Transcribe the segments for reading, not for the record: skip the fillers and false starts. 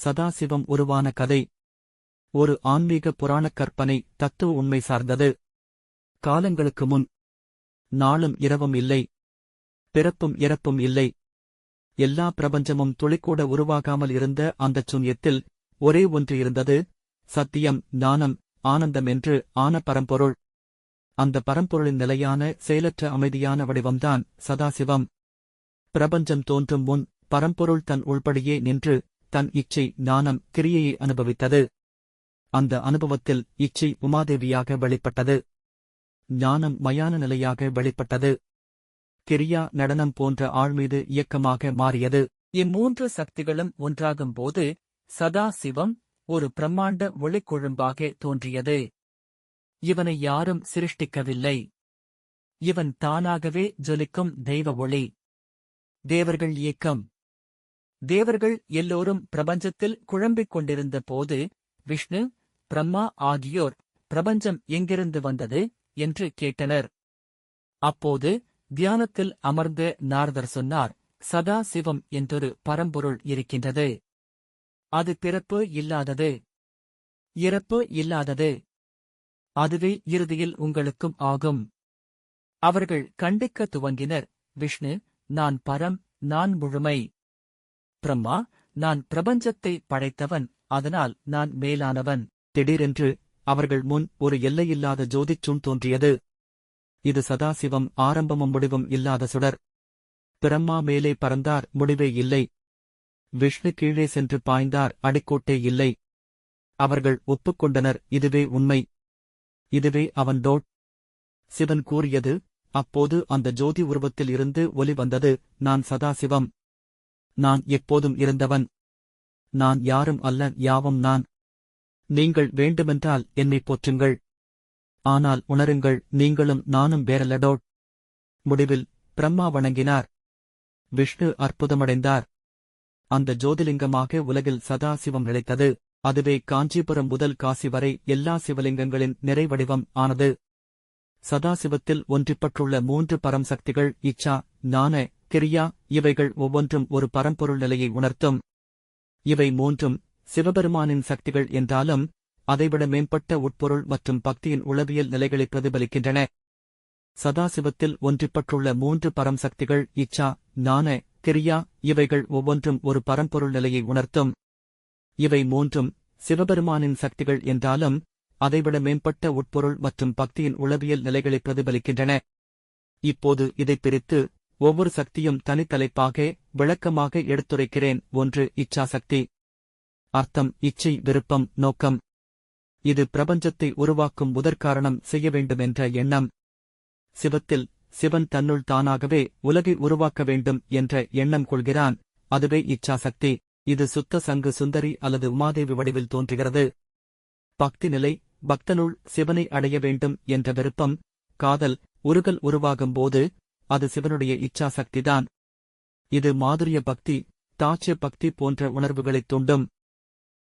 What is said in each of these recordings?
சதாசிவம் உருவான கதை ஒரு ஆன்மீக புராணக் கற்பனை தத்துவ உண்மை சார்ந்தது. காலங்களுக்கு முன் நாளும் இரவும் இல்லை, பிறப்பும் இறப்பும் இல்லை. எல்லா பிரபஞ்சமும் துளிக்கூட உருவாகாமல் இருந்த அந்தச் சூன்யத்தில் ஒரே ஒன்று இருந்தது, சத்தியம், ஞானம், ஆனந்தம் என்று ஆன பரம்பொருள். அந்த பரம்பொருளின் நிலையான செயலற்ற அமைதியான வடிவம்தான் சதாசிவம். பிரபஞ்சம் தோன்றும் முன் பரம்பொருள் தன் உள்படியே நின்று தன் இச்சை, ஞானம், கிரியையை அனுபவித்தது. அந்த அனுபவத்தில் இச்சை உமாதேவியாக வெளிப்பட்டது, ஞானம் மயான நிலையாக வெளிப்பட்டது, கிரியா நடனம் போன்ற ஆழ்மீது இயக்கமாக மாறியது. இம்மூன்று சக்திகளும் ஒன்றாகும்போது சதாசிவம் ஒரு பிரம்மாண்ட ஒளிக்குழும்பாக தோன்றியது. இவனை யாரும் சிருஷ்டிக்கவில்லை. இவன் தானாகவே ஜொலிக்கும் தெய்வ ஒளி. தேவர்கள் இயக்கம். தேவர்கள் எல்லோரும் பிரபஞ்சத்தில் குழம்பிக் கொண்டிருந்த போது விஷ்ணு, பிரம்மா ஆகியோர் பிரபஞ்சம் எங்கிருந்து வந்தது என்று கேட்டனர். அப்போது தியானத்தில் அமர்ந்த நாரதர் சொன்னார், சதா சிவம் என்றொரு பரம்பொருள் இருக்கின்றது. அது பிறப்பு இல்லாதது, இறப்பு இல்லாதது. அதுவே இறுதியில் உங்களுக்கும் ஆகும். அவர்கள் கண்டிக்க துவங்கினர். விஷ்ணு, நான் பரம், நான் முழுமை. பிரம்மா, நான் பிரபஞ்சத்தை படைத்தவன், அதனால் நான் மேலானவன். திடீரென்று அவர்கள் முன் ஒரு எல்லையில்லாத ஜோதிச்சுன் தோன்றியது. இது சதாசிவம், ஆரம்பமும் முடிவும் இல்லாத சுடர். பிரம்மா மேலே பறந்தார், முடிவே இல்லை. விஷ்ணு கீழே சென்று பாய்ந்தார், அடிக்கோட்டே இல்லை. அவர்கள் ஒப்புக்கொண்டனர், இதுவே உண்மை, இதுவே அவன் டோட். சிவன் கூறியது. அப்போது அந்த ஜோதி உருவத்தில் இருந்து ஒலி வந்தது, நான் சதாசிவம். நான் எப்போதும் இருந்தவன். நான் யாரும் அல்ல, யாவும் நான். நீங்கள் வேண்டுமென்றால் என்னைப் போற்றுங்கள். ஆனால் உணருங்கள், நீங்களும் நானும் வேறல்ல டோட். முடிவில் பிரம்மா வணங்கினார். விஷ்ணு அற்புதமடைந்தார். அந்த ஜோதிலிங்கமாக உலகில் சதாசிவம் நிலைத்தது. அதுவே காஞ்சிபுரம் முதல் காசி வரை எல்லா சிவலிங்கங்களின் நிறைவடிவம் ஆனது. சதாசிவத்தில் ஒன்றிப்பட்டுள்ள மூன்று பரம் சக்திகள் இச்சா, ஞான, கிரியா. இவைகள் ஒவ்வொன்றும் ஒரு பரம்பொருள் நிலையை உணர்த்தும். இவை மூன்றும் சிவபெருமானின் சக்திகள் என்றாலும் அதைவிட மேம்பட்ட உட்பொருள் மற்றும் பக்தியின் உளவியல் நிலைகளை பிரதிபலிக்கின்றன. சதாசிவத்தில் ஒன்றிப்பட்டுள்ள மூன்று பரம் சக்திகள் இச்சா, ஞான, கிரியா. இவைகள் ஒவ்வொன்றும் ஒரு பரம்பொருள் நிலையை உணர்த்தும். இவை மூன்றும் சிவபெருமானின் சக்திகள் என்றாலும் அதைவிட மேம்பட்ட உட்பொருள் மற்றும் பக்தியின் உளவியல் நிலைகளை பிரதிபலிக்கின்றன. இப்போது இதைப் பிரித்து ஒவ்வொரு சக்தியும் தனித்தலைப்பாக விளக்கமாக எடுத்துரைக்கிறேன். ஒன்று இச்சாசக்தி. அர்த்தம் இச்சை, விருப்பம், நோக்கம். இது பிரபஞ்சத்தை உருவாக்கும் முதற்காரணம், செய்ய வேண்டுமென்ற எண்ணம். சிவத்தில் சிவன் தன்னுள் தானாகவே உலகை உருவாக்க வேண்டும் என்ற எண்ணம் கொள்கிறான், அதுவே இச்சாசக்தி. இது சுத்த சங்கு சுந்தரி அல்லது உமாதேவி வடிவில் தோன்றுகிறது. பக்தி நிலை. பக்தனுள் சிவனை அடைய வேண்டும் என்ற விருப்பம், காதல், உருகல் உருவாகும்போது அது சிவனுடைய இச்சாசக்திதான். இது மாதுரிய பக்தி, தாட்சிய பக்தி போன்ற உணர்வுகளைத் தூண்டும்.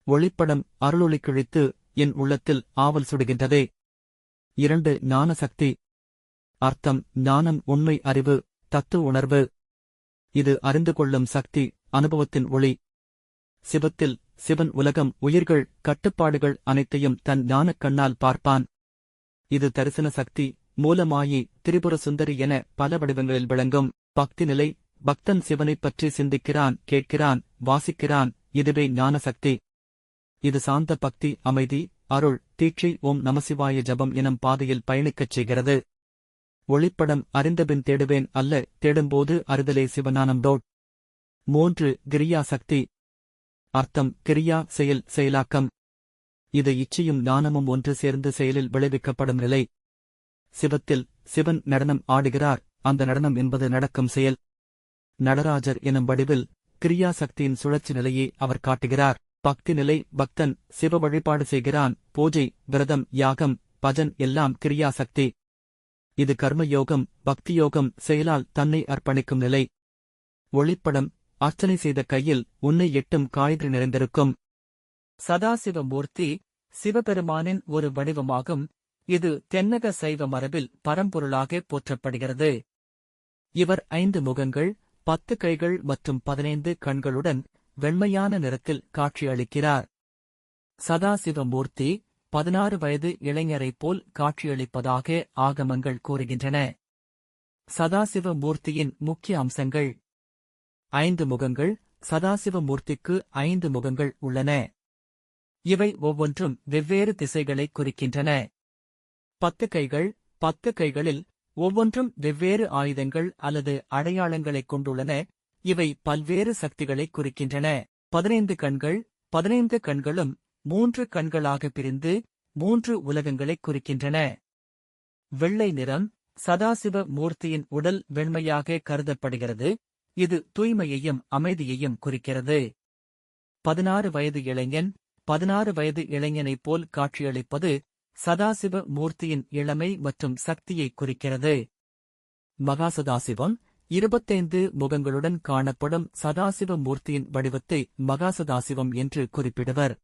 ஒளிப்படம் அருளொளி கிழித்து என் உள்ளத்தில் ஆவல் சுடுகின்றதே. 2 ஞானசக்தி. அர்த்தம் ஞானம், உண்மை அறிவு, தத்துவ உணர்வு. இது அறிந்து கொள்ளும் சக்தி, அனுபவத்தின் ஒளி. சிவத்தில் சிவன் உலகம், உயிர்கள், கட்டுப்பாடுகள் அனைத்தையும் தன் ஞானக் கண்ணால் பார்ப்பான். இது தரிசன சக்தி, மூலமாயி, திரிபுர சுந்தரி என பல வடிவங்களில் விளங்கும். பக்தி நிலை. பக்தன் சிவனைப் பற்றி சிந்திக்கிறான், கேட்கிறான், வாசிக்கிறான். இதுவே ஞானசக்தி. இது சாந்த பக்தி, அமைதி, அருள், தீட்சை, ஓம் நமசிவாய ஜபம் எனும் பாதையில் பயணிக்கச் செய்கிறது. ஒளிப்படம் அறிந்தபின் தேடுவேன் அல்ல, தேடும்போது அறிதலே சிவஞானம் டோட். 3 கிரியா சக்தி. அர்த்தம் கிரியா, செயல், செயலாக்கம். இது இச்சையும் ஞானமும் ஒன்று சேர்ந்து செயலில் விளைவிக்கப்படும் நிலை. சிவத்தில் சிவன் நடனம் ஆடுகிறார், அந்த நடனம் என்பது நடக்கும் செயல். நடராஜர் எனும் வடிவில் கிரியா சக்தியின் சுழற்சி நிலையை அவர் காட்டுகிறார். பக்தி நிலை. பக்தன் சிவ வழிபாடு செய்கிறான், பூஜை, விரதம், யாகம், பஜன் எல்லாம் கிரியா சக்தி. இது கர்மயோகம், பக்தியோகம், செயலால் தன்னை அர்ப்பணிக்கும் நிலை. ஒளிப்படம். அர்ச்சனை செய்த கையில் உன்னை எட்டும் காய்கறி நிறைந்திருக்கும். சதாசிவமூர்த்தி சிவபெருமானின் ஒரு வடிவமாகும். இது தென்னக சைவ மரபில் பரம்பொருளாக போற்றப்படுகிறது. இவர் 5 முகங்கள், 10 கைகள் மற்றும் 15 கண்களுடன் வெண்மையான நிறத்தில் காட்சியளிக்கிறார். சதாசிவமூர்த்தி 16 வயது இளைஞரைப் போல் காட்சியளிப்பதாக ஆகமங்கள் கூறுகின்றன. சதாசிவமூர்த்தியின் முக்கிய அம்சங்கள். 5 முகங்கள். சதாசிவமூர்த்திக்கு 5 முகங்கள் உள்ளன. இவை ஒவ்வொன்றும் வெவ்வேறு திசைகளைக் குறிக்கின்றன. 10 கைகள். 10 கைகளில் ஒவ்வொன்றும் வெவ்வேறு ஆயுதங்கள் அல்லது அடையாளங்களைக் கொண்டுள்ளன. இவை பல்வேறு சக்திகளைக் குறிக்கின்றன. 15 கண்கள். 15 கண்களும் 3 கண்களாக பிரிந்து 3 உலகங்களைக் குறிக்கின்றன. வெள்ளை நிறம். சதாசிவ மூர்த்தியின் உடல் வெண்மையாக கருதப்படுகிறது. இது தூய்மையையும் அமைதியையும் குறிக்கிறது. 16 வயது இளைஞன். 16 வயது இளைஞனைப் போல் காட்சியளிப்பது சதாசிவ மூர்த்தியின் இளமை மற்றும் சக்தியை குறிக்கிறது. மகாசதாசிவம். 25 முகங்களுடன் காணப்படும் சதாசிவ மூர்த்தியின் வடிவத்தை மகாசதாசிவம் என்று குறிப்பிடுவர்.